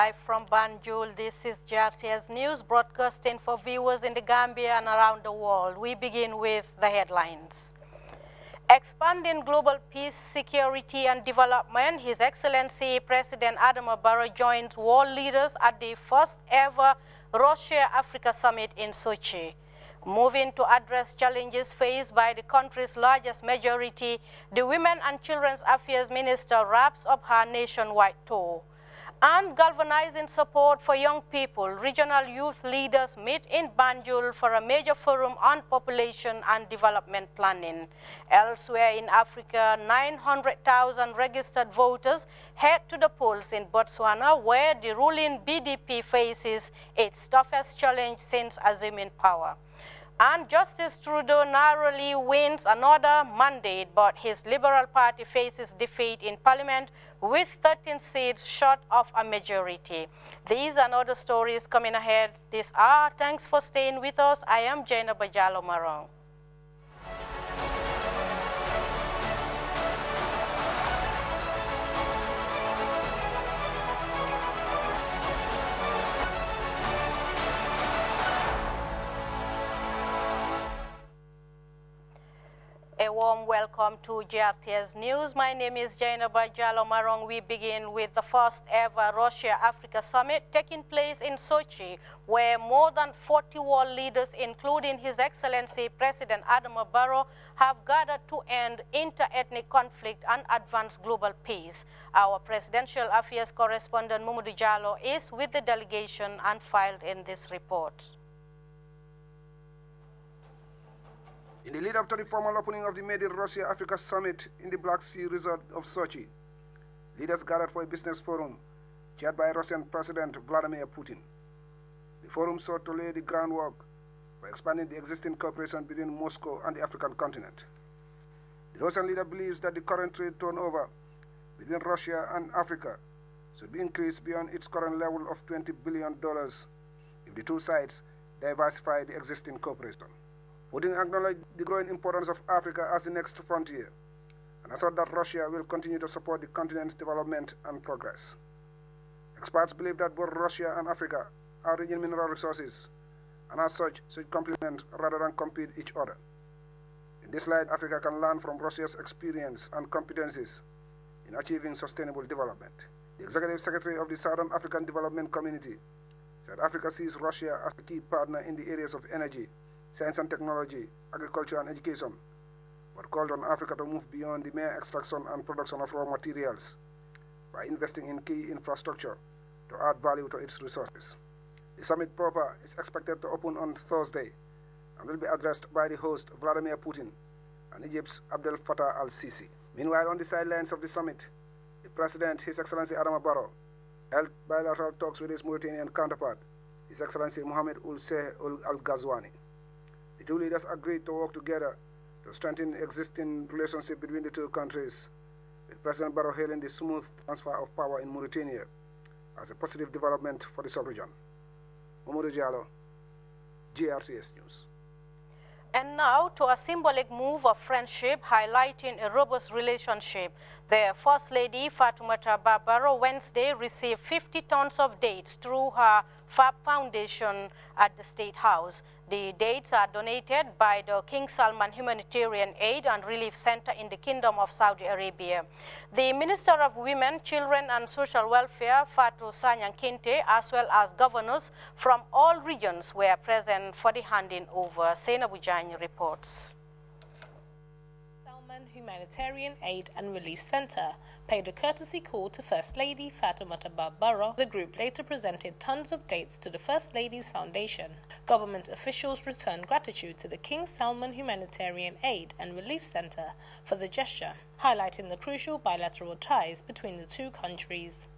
Live from Banjul, this is Grts News broadcasting for viewers in the Gambia and around the world. We begin with the headlines. Expanding global peace, security, and development, His Excellency President Adama Barrow joined world leaders at the first ever Russia-Africa Summit in Sochi. Moving to address challenges faced by the country's largest majority, the Women and Children's Affairs Minister wraps up her nationwide tour. And galvanizing support for young people, regional youth leaders meet in Banjul for a major forum on population and development planning. Elsewhere in Africa, 900,000 registered voters head to the polls in Botswana, where the ruling BDP faces its toughest challenge since assuming power. And Justice Trudeau narrowly wins another mandate, but his Liberal Party faces defeat in Parliament with 13 seats short of a majority. These and other stories coming ahead this hour. Thanks for staying with us. I am Jaina Bajalo Marong. A warm welcome to Grts News. My name is Jaina Bajalo Marong. We begin with the first ever Russia-Africa Summit taking place in Sochi, where more than 40 world leaders, including His Excellency President Adama Barrow, have gathered to end inter-ethnic conflict and advance global peace. Our presidential affairs correspondent Mamadou Jallo is with the delegation and filed in this report. In the lead-up to the formal opening of the Made in Russia-Africa Summit in the Black Sea resort of Sochi, leaders gathered for a business forum chaired by Russian President Vladimir Putin. The forum sought to lay the groundwork for expanding the existing cooperation between Moscow and the African continent. The Russian leader believes that the current trade turnover between Russia and Africa should be increased beyond its current level of $20 billion if the two sides diversify the existing cooperation. Putin acknowledged the growing importance of Africa as the next frontier and asserted that Russia will continue to support the continent's development and progress. Experts believe that both Russia and Africa are rich in mineral resources and as such should complement rather than compete each other. In this light, Africa can learn from Russia's experience and competencies in achieving sustainable development. The Executive Secretary of the Southern African Development Community said Africa sees Russia as a key partner in the areas of energy, science and technology, agriculture and education, but called on Africa to move beyond the mere extraction and production of raw materials by investing in key infrastructure to add value to its resources. The summit proper is expected to open on Thursday and will be addressed by the host Vladimir Putin and Egypt's Abdel Fattah al-Sisi. Meanwhile, on the sidelines of the summit, the President, His Excellency Adama Barrow, held bilateral talks with his Mauritanian counterpart, His Excellency Mohamed Ould Sheikh Al-Ghazouani. The two leaders agreed to work together to strengthen the existing relationship between the two countries, with President Barrow hailing the smooth transfer of power in Mauritania as a positive development for the sub-region. Mamadou Jallo, Grts News. And now to a symbolic move of friendship highlighting a robust relationship. The First Lady Fatoumata Barrow Wednesday received 50 tons of dates through her FAB Foundation at the State House. The dates are donated by the King Salman Humanitarian Aid and Relief Center in the Kingdom of Saudi Arabia. The Minister of Women, Children and Social Welfare, Fatou Sanyang Kinte, as well as governors from all regions were present for the handing over. Sena Bujani reports. Humanitarian Aid and Relief Center paid a courtesy call to First Lady Fatoumata Barrow. The group later presented tons of dates to the First Lady's Foundation. Government officials returned gratitude to the King Salman Humanitarian Aid and Relief Center for the gesture, highlighting the crucial bilateral ties between the two countries.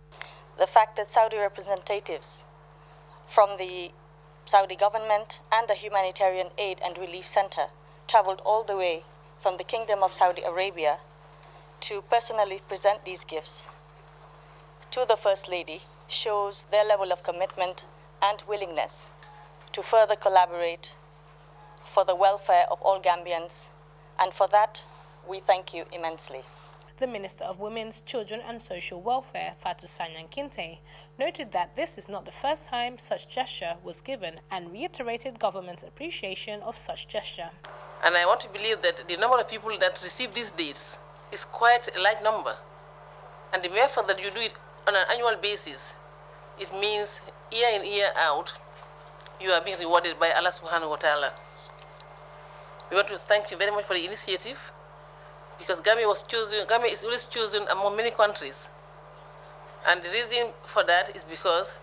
The fact that Saudi representatives from the Saudi government and the Humanitarian Aid and Relief Center traveled all the way from the Kingdom of Saudi Arabia to personally present these gifts to the First Lady shows their level of commitment and willingness to further collaborate for the welfare of all Gambians, and for that we thank you immensely. The Minister of Women's, Children and Social Welfare, Fatou Sanyan Kinte, noted that this is not the first time such gesture was given and reiterated government's appreciation of such gesture. And I want to believe that the number of people that receive these dates is quite a large number. And the mere fact that you do it on an annual basis, it means year in, year out, you are being rewarded by Allah subhanahu wa ta'ala. We want to thank you very much for the initiative, because Gambia is always chosen among many countries. And the reason for that is because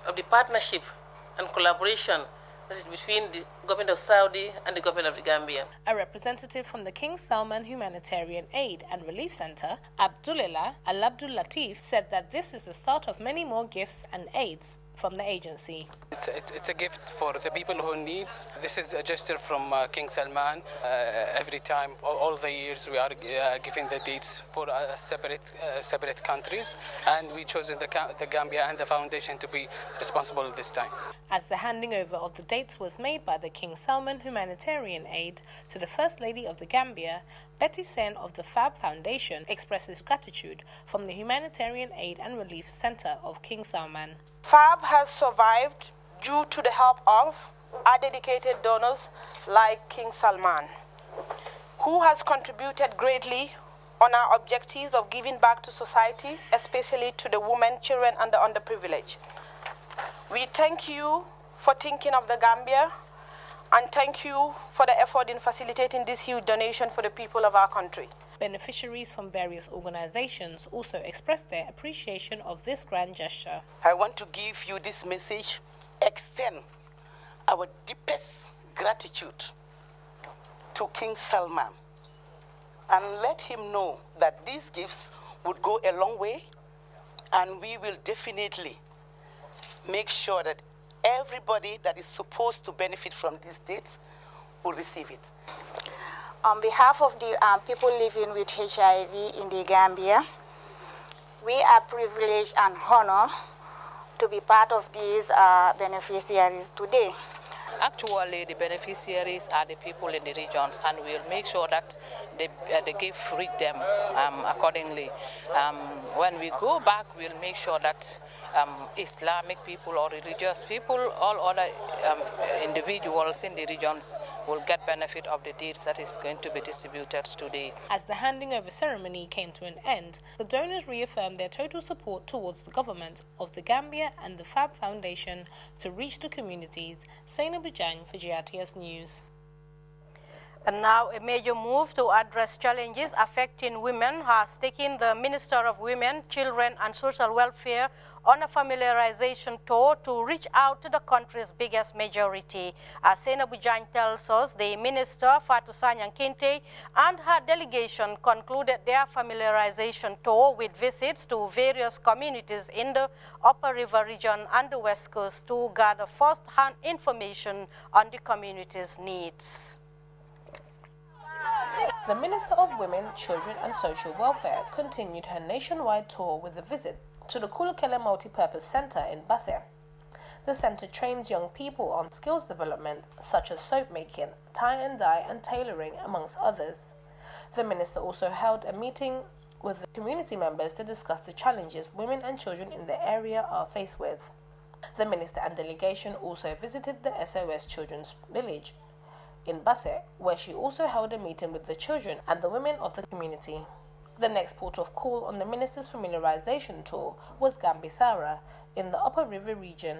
of the partnership and collaboration that is between the government of Saudi and the government of the Gambia. A representative from the King Salman Humanitarian Aid and Relief Center, Abdullah Al-Abdul Latif, said that this is the start of many more gifts and aids from the agency. It's a gift for the people who needs. This is a gesture from King Salman. Every time, all the years, we are giving the dates for separate countries, and we chosen the Gambia and the foundation to be responsible this time. As the handing over of the dates was made by the King Salman Humanitarian Aid to the First Lady of the Gambia, Betty Sen of the FAB Foundation expresses gratitude from the Humanitarian Aid and Relief Center of King Salman. FAB has survived due to the help of our dedicated donors like King Salman, who has contributed greatly on our objectives of giving back to society, especially to the women, children, and the underprivileged. We thank you for thinking of the Gambia, and thank you for the effort in facilitating this huge donation for the people of our country. Beneficiaries from various organizations also expressed their appreciation of this grand gesture. I want to give you this message, extend our deepest gratitude to King Salman, and let him know that these gifts would go a long way, and we will definitely make sure that everybody that is supposed to benefit from these dates will receive it. On behalf of the people living with HIV in the Gambia, we are privileged and honored to be part of these beneficiaries today. Actually, the beneficiaries are the people in the regions, and we'll make sure that the gift reach them accordingly. When we go back, we'll make sure that Islamic people or religious people, all other individuals in the regions will get benefit of the deeds that is going to be distributed today. As the handing over ceremony came to an end, the donors reaffirmed their total support towards the government of the Gambia and the FAB Foundation to reach the communities. Saina Bujang for GRTS News. And now a major move to address challenges affecting women has taken the Minister of Women, Children and Social Welfare on a familiarization tour to reach out to the country's biggest majority. As Sena Bujang tells us, the Minister, Fatou Sanyan Kinte, and her delegation concluded their familiarization tour with visits to various communities in the Upper River region and the West Coast to gather first-hand information on the community's needs. The Minister of Women, Children and Social Welfare continued her nationwide tour with a visit to the Kulukele Multipurpose Center in Basse. The center trains young people on skills development such as soap making, tie and dye and tailoring, amongst others. The minister also held a meeting with the community members to discuss the challenges women and children in the area are faced with. The minister and delegation also visited the SOS Children's Village in Basse, where she also held a meeting with the children and the women of the community. The next port of call on the minister's familiarization tour was Gambisara in the Upper River region.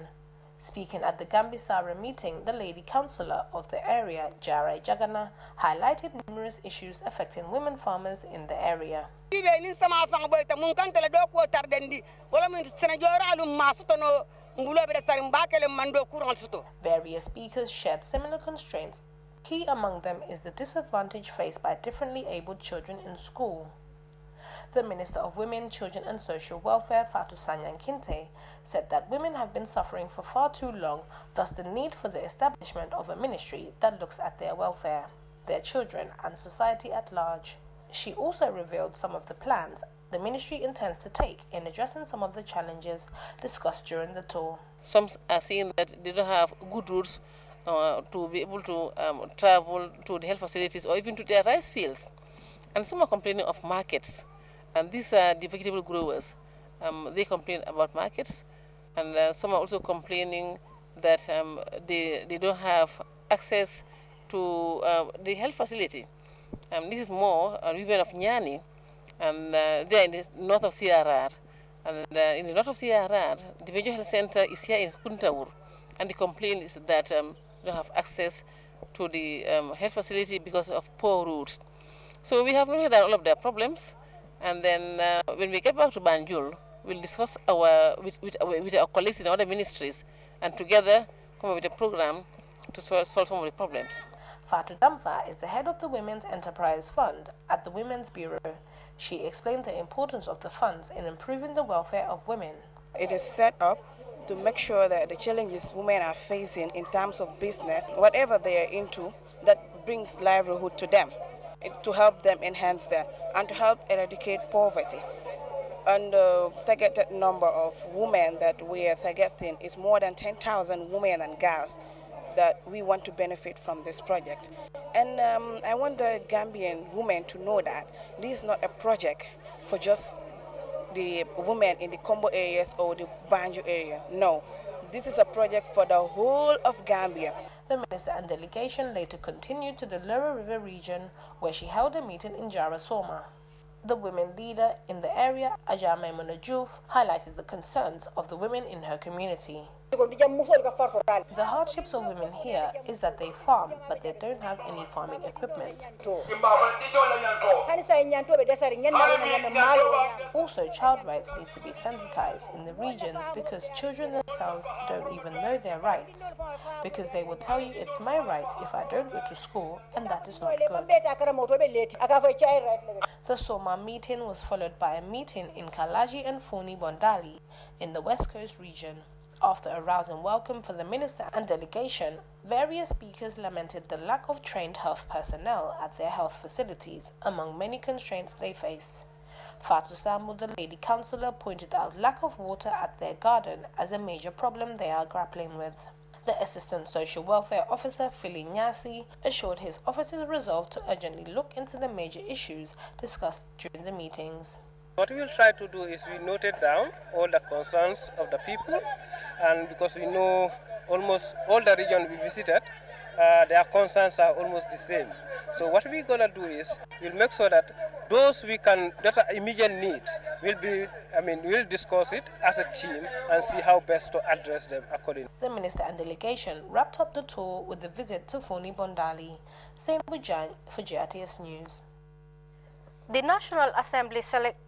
Speaking at the Gambisara meeting, the lady councillor of the area, Jarai Jagana, highlighted numerous issues affecting women farmers in the area. Various speakers shared similar constraints. Key among them is the disadvantage faced by differently abled children in school. The Minister of Women, Children and Social Welfare, Fatou Sanyan Kinte, said that women have been suffering for far too long, thus the need for the establishment of a ministry that looks at their welfare, their children and society at large. She also revealed some of the plans the ministry intends to take in addressing some of the challenges discussed during the tour. Some are saying that they don't have good routes to be able to travel to the health facilities or even to their rice fields. And some are complaining of markets. And these are the vegetable growers. They complain about markets, and some are also complaining that they don't have access to the health facility. This is more women of Nyani, and they are in the north of CRR. And in the north of CRR, the major health center is here in Kuntaur, and the complaint is that they don't have access to the health facility because of poor roads. So we have noted all of their problems, and then when we get back to Banjul, we'll discuss with our colleagues in other ministries, and together come up with a program to solve some of the problems. Fatu Damfa is the head of the Women's Enterprise Fund at the Women's Bureau. She explained the importance of the funds in improving the welfare of women. It is set up to make sure that the challenges women are facing in terms of business, whatever they are into, that brings livelihood to them, to help them enhance that, and to help eradicate poverty. And the targeted number of women that we are targeting is more than 10,000 women and girls that we want to benefit from this project. And I want the Gambian women to know that this is not a project for just the women in the Combo areas or the Banjo area. No, this is a project for the whole of Gambia. The minister and delegation later continued to the Lower River region, where she held a meeting in Jarasoma. The women leader in the area, Aja Maimuna Juf, highlighted the concerns of the women in her community. The hardships of women here is that they farm, but they don't have any farming equipment. Also, child rights need to be sensitized in the regions because children themselves don't even know their rights, because they will tell you it's my right if I don't go to school, and that is not good. The Soma meeting was followed by a meeting in Kalaji and Foni Bondali in the West Coast region. After a rousing welcome for the minister and delegation, various speakers lamented the lack of trained health personnel at their health facilities, among many constraints they face. Fatu Sambu, the lady councillor, pointed out lack of water at their garden as a major problem they are grappling with. The Assistant Social Welfare Officer, Philly Nyasi, assured his office's resolve to urgently look into the major issues discussed during the meetings. What we will try to do is we noted down all the concerns of the people, and because we know almost all the region we visited, their concerns are almost the same. So what we're going to do is we'll make sure that those that are immediate needs we'll discuss it as a team and see how best to address them accordingly. The minister and delegation wrapped up the tour with a visit to Foni Bondali. Saint Bujang for GRTS News. The National Assembly Select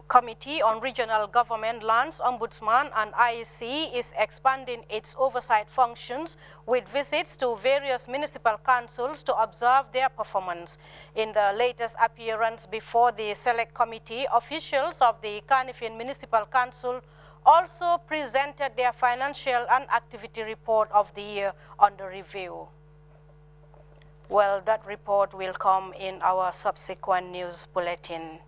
Committee on Regional Government, Lands, Ombudsman and IEC is expanding its oversight functions with visits to various municipal councils to observe their performance. In the latest appearance before the Select Committee, officials of the Carnifing Municipal Council also presented their financial and activity report of the year under review. Well, that report will come in our subsequent news bulletin.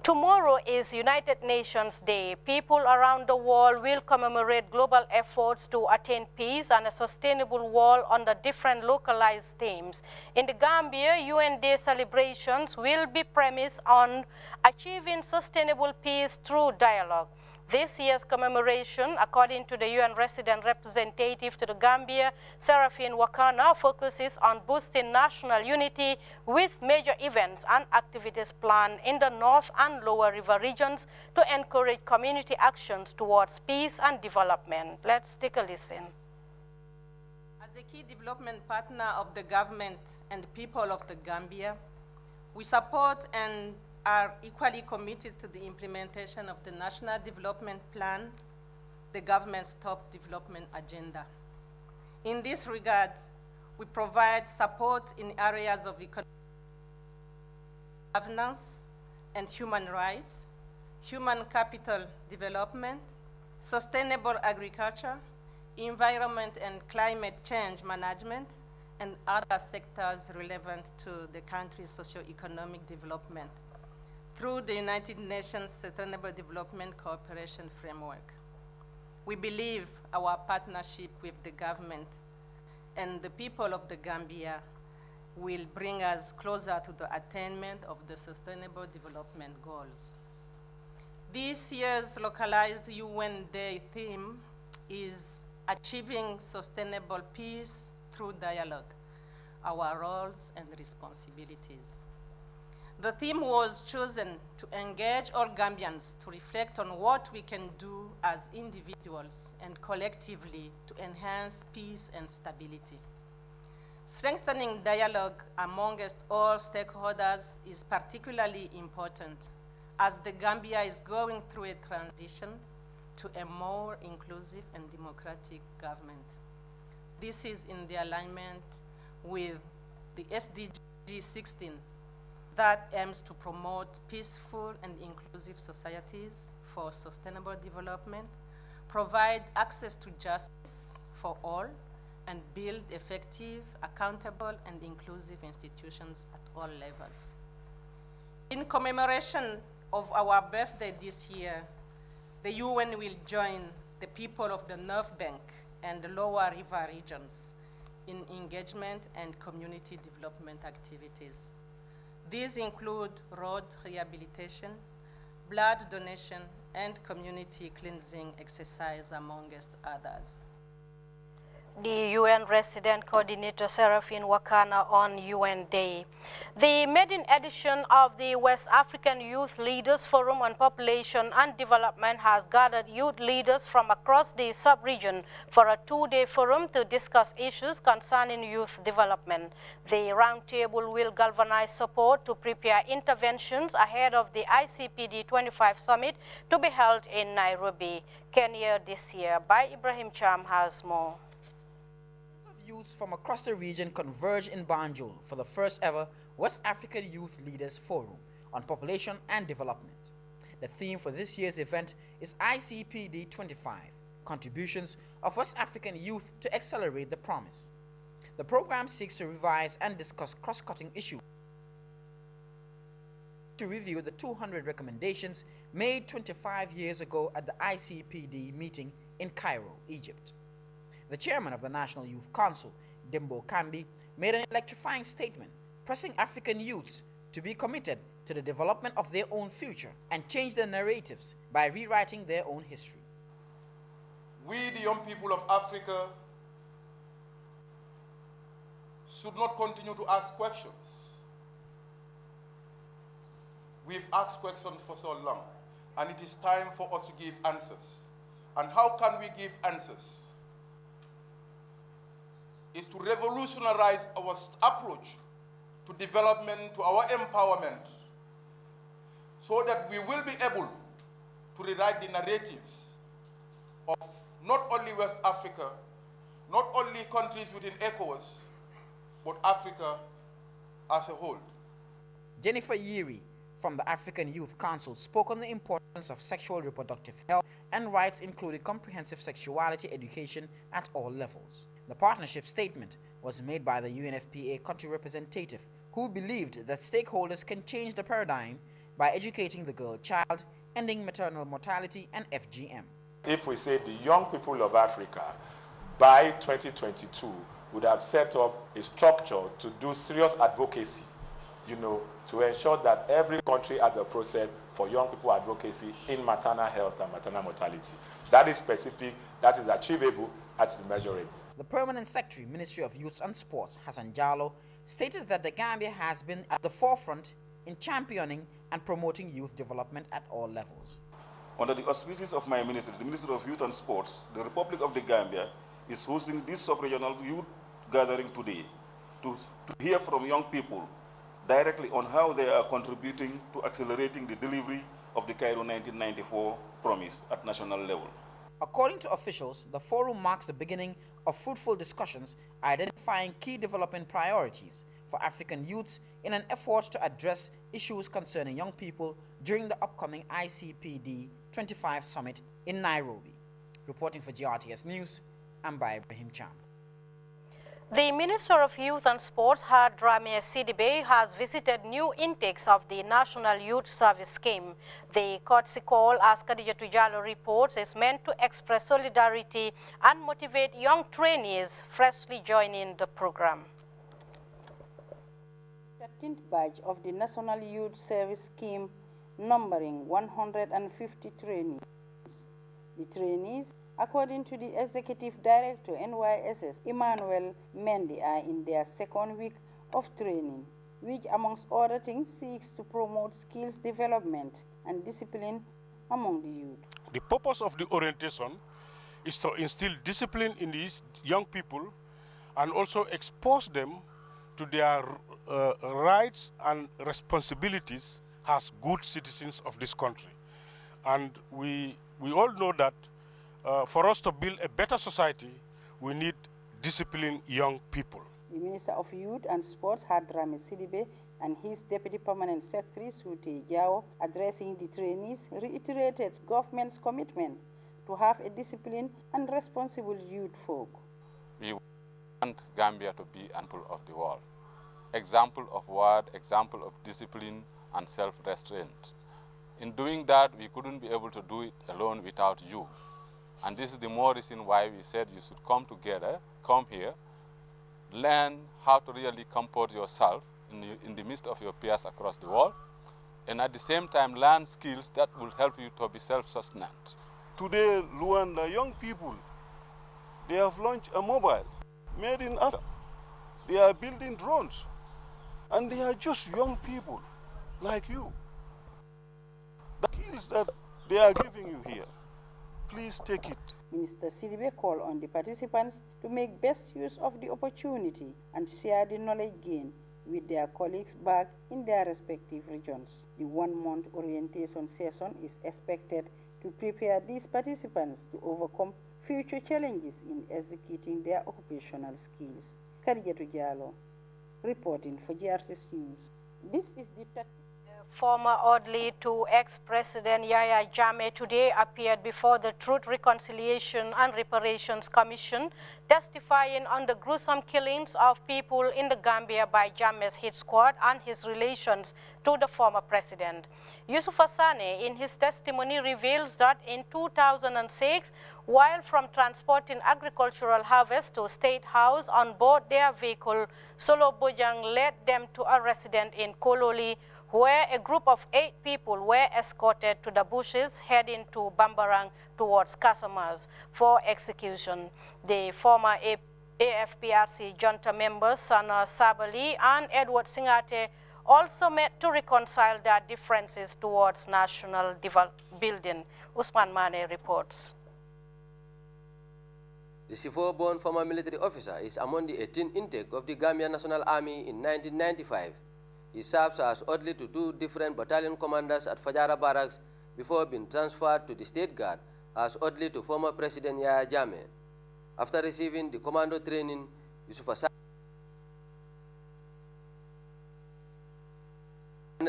Tomorrow is United Nations Day. People around the world will commemorate global efforts to attain peace and a sustainable world under different localized themes. In the Gambia, UN Day celebrations will be premised on achieving sustainable peace through dialogue. This year's commemoration, according to the UN resident representative to the Gambia, Seraphine Wakana, focuses on boosting national unity with major events and activities planned in the North and Lower River regions to encourage community actions towards peace and development. Let's take a listen. As a key development partner of the government and people of the Gambia, we support and are equally committed to the implementation of the National Development Plan, the government's top development agenda. In this regard, we provide support in areas of economic governance and human rights, human capital development, sustainable agriculture, environment and climate change management, and other sectors relevant to the country's socio-economic development through the United Nations Sustainable Development Cooperation Framework. We believe our partnership with the government and the people of the Gambia will bring us closer to the attainment of the Sustainable Development Goals. This year's localized UN Day theme is Achieving Sustainable Peace Through Dialogue, Our Roles and Responsibilities. The theme was chosen to engage all Gambians to reflect on what we can do as individuals and collectively to enhance peace and stability. Strengthening dialogue amongst all stakeholders is particularly important as the Gambia is going through a transition to a more inclusive and democratic government. This is in the alignment with the SDG 16 that aims to promote peaceful and inclusive societies for sustainable development, provide access to justice for all, and build effective, accountable, and inclusive institutions at all levels. In commemoration of our birthday this year, the UN will join the people of the North Bank and the Lower River regions in engagement and community development activities. These include road rehabilitation, blood donation, and community cleansing exercise, amongst others. The UN Resident Coordinator Seraphine Wakana on UN Day. The maiden edition of the West African Youth Leaders Forum on Population and Development has gathered youth leaders from across the sub-region for a two-day forum to discuss issues concerning youth development. The roundtable will galvanize support to prepare interventions ahead of the ICPD 25 summit to be held in Nairobi, Kenya this year. By Ibrahim Cham has more. Youths from across the region converge in Banjul for the first ever West African Youth Leaders Forum on Population and Development. The theme for this year's event is ICPD 25, Contributions of West African Youth to Accelerate the Promise. The program seeks to revise and discuss cross-cutting issues to review the 200 recommendations made 25 years ago at the ICPD meeting in Cairo, Egypt. The chairman of the National Youth Council, Dembo Kambi, made an electrifying statement pressing African youths to be committed to the development of their own future and change their narratives by rewriting their own history. We, the young people of Africa, should not continue to ask questions. We've asked questions for so long, and it is time for us to give answers. And how can we give answers? Is to revolutionize our approach to development, to our empowerment, so that we will be able to rewrite the narratives of not only West Africa, not only countries within ECOWAS, but Africa as a whole. Jennifer Yeri from the African Youth Council spoke on the importance of sexual reproductive health and rights, including comprehensive sexuality education at all levels. The partnership statement was made by the UNFPA country representative, who believed that stakeholders can change the paradigm by educating the girl child, ending maternal mortality, and FGM. If we say the young people of Africa by 2022 would have set up a structure to do serious advocacy, to ensure that every country has a process for young people advocacy in maternal health and maternal mortality. That is specific, that is achievable, that is measurable. The Permanent Secretary, Ministry of Youth and Sports, Hassan Jallo, stated that the Gambia has been at the forefront in championing and promoting youth development at all levels. Under the auspices of my ministry, the Ministry of Youth and Sports, the Republic of the Gambia is hosting this sub-regional youth gathering today to hear from young people directly on how they are contributing to accelerating the delivery of the Cairo 1994 promise at national level. According to officials, the forum marks the beginning of fruitful discussions identifying key development priorities for African youths in an effort to address issues concerning young people during the upcoming ICPD 25 summit in Nairobi. Reporting for GRTS News, I'm by Ibrahim Cham. The Minister of Youth and Sports, Hadrami Sidibe, has visited new intakes of the National Youth Service Scheme. The courtesy call, as Khadija Tujalo reports, is meant to express solidarity and motivate young trainees freshly joining the program. 13th batch of the National Youth Service Scheme, numbering 150 trainees. The trainees, according to the Executive Director, NYSS, Emmanuel Mendy, are in their second week of training, which, amongst other things, seeks to promote skills development and discipline among the youth. The purpose of the orientation is to instill discipline in these young people and also expose them to their rights and responsibilities as good citizens of this country. And we all know that for us to build a better society, we need disciplined young people. The Minister of Youth and Sports, Hadrami Sidibe, and his Deputy Permanent Secretary, Sute Jao, addressing the trainees, reiterated government's commitment to have a disciplined and responsible youth folk. We want Gambia to be an example of the world. Example of what? Example of discipline and self-restraint. In doing that, we couldn't be able to do it alone without you. And this is the more reason why we said you should come together, come here, learn how to really comport yourself in the midst of your peers across the world, and at the same time learn skills that will help you to be self-sustained. Today, Luanda young people, they have launched a mobile made in Africa. They are building drones, and they are just young people like you. The skills that they are giving you here, please take it. Minister Sidibe called on the participants to make best use of the opportunity and share the knowledge gained with their colleagues back in their respective regions. The one-month orientation session is expected to prepare these participants to overcome future challenges in executing their occupational skills. Khadijatu Jallow, reporting for GRTS News. This is the Former orderly to ex-President Yahya Jammeh today appeared before the Truth, Reconciliation and Reparations Commission, testifying on the gruesome killings of people in the Gambia by Jammeh's hit squad and his relations to the former president. Yusuf Asane, in his testimony, reveals that in 2006, while from transporting agricultural harvest to State House on board their vehicle, Solo Bojang led them to a residence in Kololi, where a group of 8 people were escorted to the bushes heading to Bambarang towards Casamas for execution. The former AFPRC junta members, Sana Sabali and Edward Singate, also met to reconcile their differences towards national building. Usman Mane reports. The C4-born former military officer is among the 18th intake of the Gambian National Army in 1995. He serves as orderly to 2 different battalion commanders at Fajara Barracks before being transferred to the State Guard as orderly to former President Yahya Jammeh. After receiving the commando training, Yusuf Asane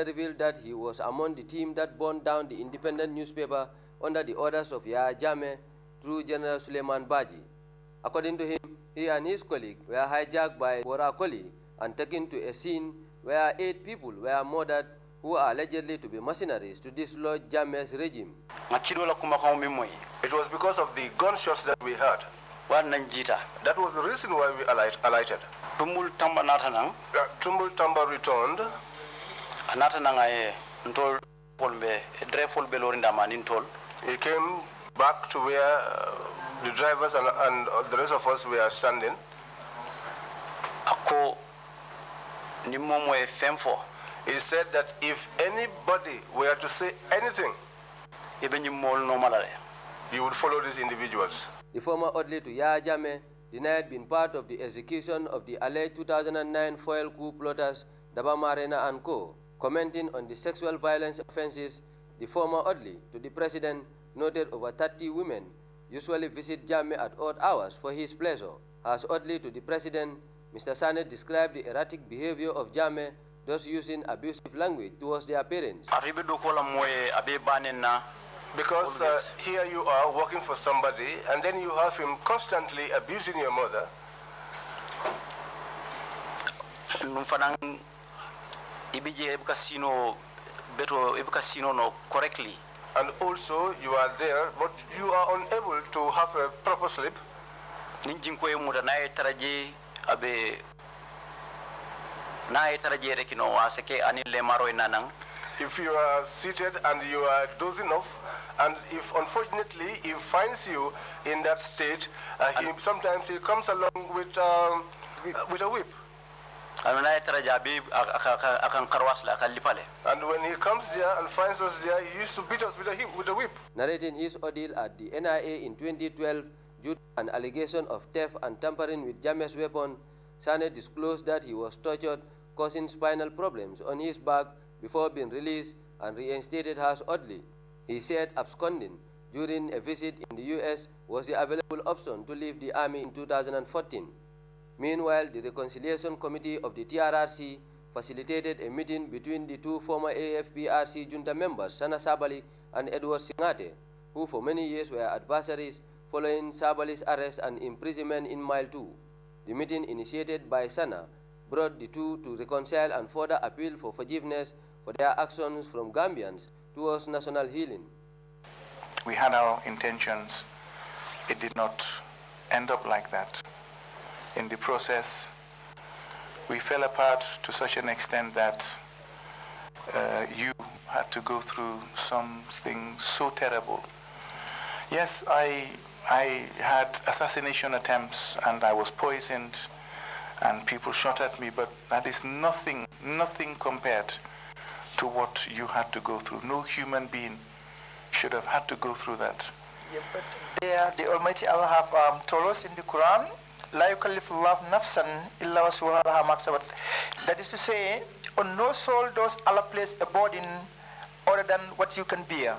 revealed that he was among the team that burned down the independent newspaper under the orders of Yahya Jammeh through General Suleiman Baji. According to him, he and his colleague were hijacked by Bora Koli and taken to a scene where 8 people were murdered who are allegedly to be mercenaries to dislodge Jammeh's regime. It was because of the gunshots that we heard. That was the reason why we alighted. Tumbul Tamba returned. He came back to where the drivers and the rest of us were standing. He said that if anybody were to say anything, you would follow these individuals. The former orderly to Yahya Jammeh denied being part of the execution of the alleged 2009 foil coup plotters Daba Marena and Co. Commenting on the sexual violence offenses, the former orderly to the president noted over 30 women usually visit Jammeh at odd hours for his pleasure. As orderly to the president, Mr. Sane described the erratic behavior of Jammeh, thus using abusive language towards their parents. Because here you are working for somebody, and then you have him constantly abusing your mother. And also you are there, but you are unable to have a proper sleep. Na itara jere kino waseke anile maro inanang. If you are seated and you are dozing off, and if unfortunately he finds you in that state, sometimes he comes along with a whip. And when he comes there and finds us there, he used to beat us with a whip. Narrating his ordeal at the NIA in 2012 due to an allegation of theft and tampering with Jammeh's weapon, Sane disclosed that he was tortured, causing spinal problems on his back before being released and reinstated as orderly. He said absconding during a visit in the US was the available option to leave the army in 2014. Meanwhile, the Reconciliation Committee of the TRRC facilitated a meeting between the two former AFPRC junta members, Sana Sabali and Edward Singate, who for many years were adversaries following Sabali's arrest and imprisonment in Mile 2. The meeting, initiated by Sana, brought the two to reconcile and further appeal for forgiveness for their actions from Gambians towards national healing. We had our intentions. It did not end up like that. In the process, we fell apart to such an extent that you had to go through something so terrible. Yes, I had assassination attempts and I was poisoned and people shot at me, but that is nothing compared to what you had to go through. No human being should have had to go through that. Yeah, but there, the Almighty Allah have told us in the Quran, La yukallifullahu nafsan illa wasu'aha maksabat. That is to say, on no soul does Allah place a burden other than what you can bear.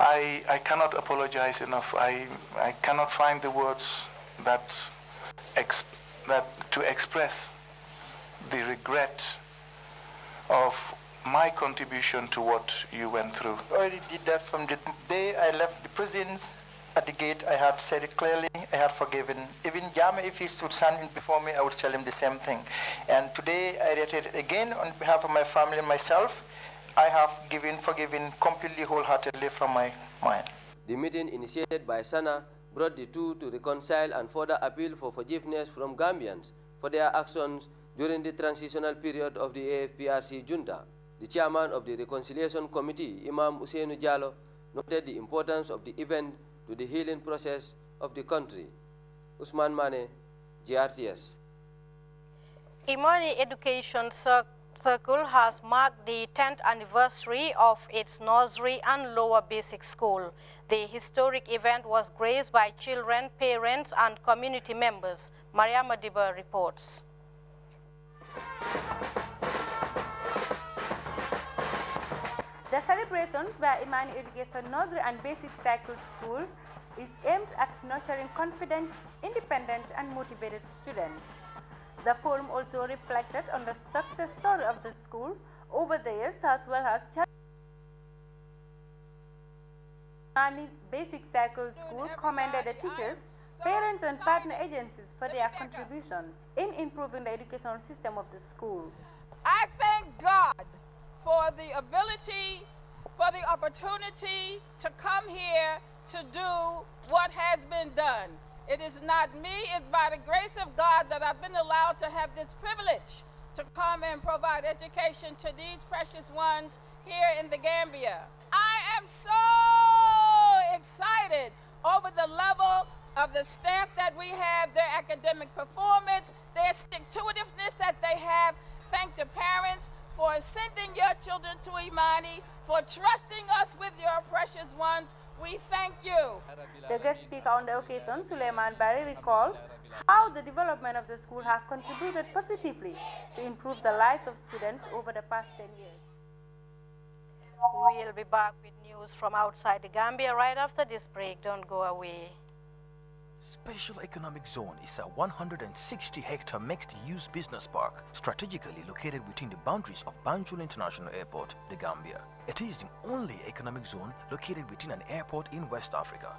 I cannot apologize enough. I cannot find the words that to express the regret of my contribution to what you went through. I already did that from the day I left the prisons. At the gate, I had said it clearly, I had forgiven. Even Jammeh, if he stood standing before me, I would tell him the same thing. And today, I reiterate again, on behalf of my family and myself, I have forgiven completely, wholeheartedly from my mind. The meeting, initiated by Sana, brought the two to reconcile and further appeal for forgiveness from Gambians for their actions during the transitional period of the AFPRC junta. The chairman of the Reconciliation Committee, Imam Usainu Jallo, noted the importance of the event to the healing process of the country. Usman Mane, GRTS. Imani Education Circle has marked the 10th anniversary of its nursery and lower basic school. The historic event was graced by children, parents, and community members. Mariam Madiba reports. The celebrations by Imani Education Nursery and Basic Cycle School is aimed at nurturing confident, independent, and motivated students. The forum also reflected on the success story of the school over the years, as well as Imani Basic Cycle School commended the teachers, parents, and partner agencies for their contribution in improving the educational system of the school. I thank God for the ability, for the opportunity to come here to do what has been done. It is not me, it's by the grace of God that I've been allowed to have this privilege to come and provide education to these precious ones here in the Gambia. I am so excited over the level of the staff that we have, their academic performance, their stick-to-itiveness that they have. Thank the parents for sending your children to Imani, for trusting us with your precious ones. We thank you. The guest speaker on the occasion, Suleiman Barry, recalled how the development of the school has contributed positively to improve the lives of students over the past 10 years. We'll be back with news from outside the Gambia right after this break. Don't go away. Special Economic Zone is a 160-hectare mixed-use business park strategically located within the boundaries of Banjul International Airport, the Gambia. It is the only economic zone located within an airport in West Africa.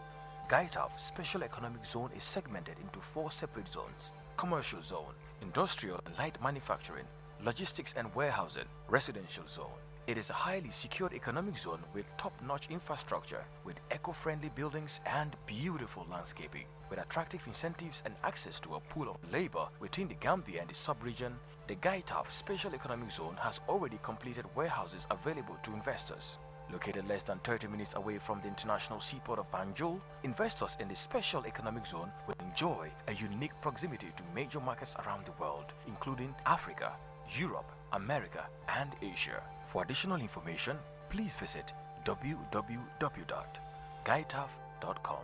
Gaitaf Special Economic Zone is segmented into 4 separate zones: Commercial Zone, Industrial and Light Manufacturing, Logistics and Warehousing, Residential Zone. It is a highly secured economic zone with top-notch infrastructure, with eco-friendly buildings and beautiful landscaping. With attractive incentives and access to a pool of labor within the Gambia and the sub-region, The Gaitaf Special Economic Zone has already completed warehouses available to investors. Located less than 30 minutes away from the international seaport of Banjul, investors in the Special Economic Zone will enjoy a unique proximity to major markets around the world, including Africa, Europe, America, and Asia. For additional information, please visit www.gaitaf.com.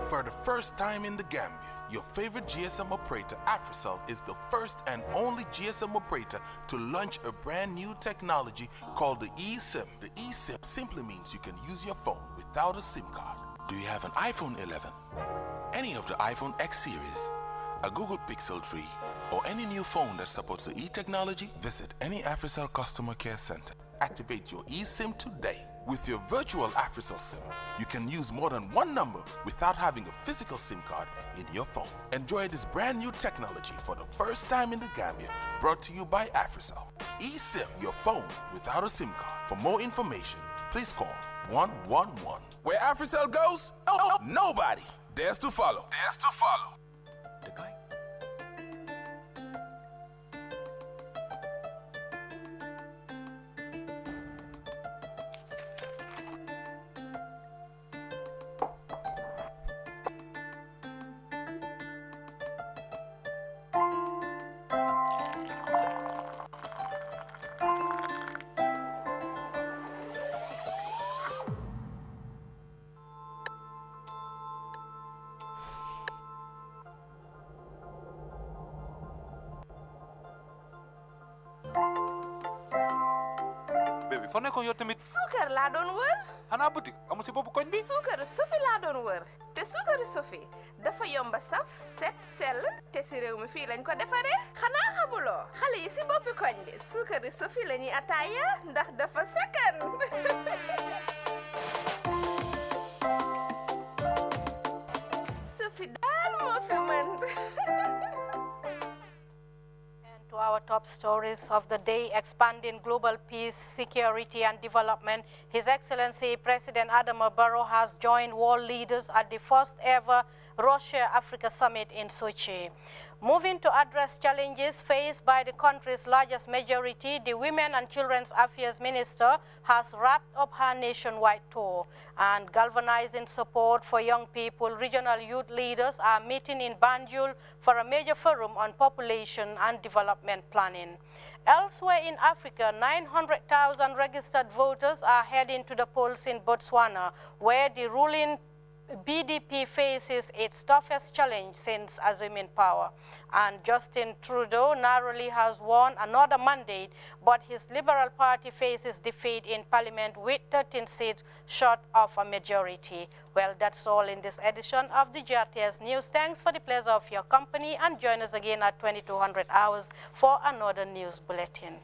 For the first time in the Gambia, your favorite GSM operator, Africell, is the first and only GSM operator to launch a brand new technology called the eSIM. The eSIM simply means you can use your phone without a SIM card. Do you have an iPhone 11, any of the iPhone X series, a Google Pixel 3, or any new phone that supports the e-technology? Visit any Africell customer care center. Activate your eSIM today. With your virtual Africell SIM, you can use more than one number without having a physical SIM card in your phone. Enjoy this brand new technology for the first time in the Gambia, brought to you by Africell. eSIM, your phone without a SIM card. For more information, please call 111. Where Africell goes, nobody dares to follow. Dares to follow. The guy. Baby, foo nekkoon yow tamit. suukar laa doon wër. xanaa boutique amu si boppu koñ bi. suukar Sofi laa doon wër te suukaru Sofi dafa yomba saf set sell te si réew mi fii lañ ko defaree xanaa xamuloo xale yi si boppi koñ bi suukaru Sofi la ñuy ataaya ndax dafa sakkan. Sofi daal moo fi mën. To our top stories of the day, expanding global peace, security, and development, His Excellency President Adama Barrow has joined world leaders at the first ever Russia-Africa Summit in Sochi. Moving to address challenges faced by the country's largest majority, the Women and Children's Affairs Minister has wrapped up her nationwide tour. And galvanizing support for young people, regional youth leaders are meeting in Banjul for a major forum on population and development planning. Elsewhere in Africa, 900,000 registered voters are heading to the polls in Botswana, where the ruling BDP faces its toughest challenge since assuming power. And Justin Trudeau narrowly has won another mandate, but his Liberal Party faces defeat in Parliament with 13 seats short of a majority. Well, that's all in this edition of the GRTS News. Thanks for the pleasure of your company, and join us again at 2200 hours for another news bulletin.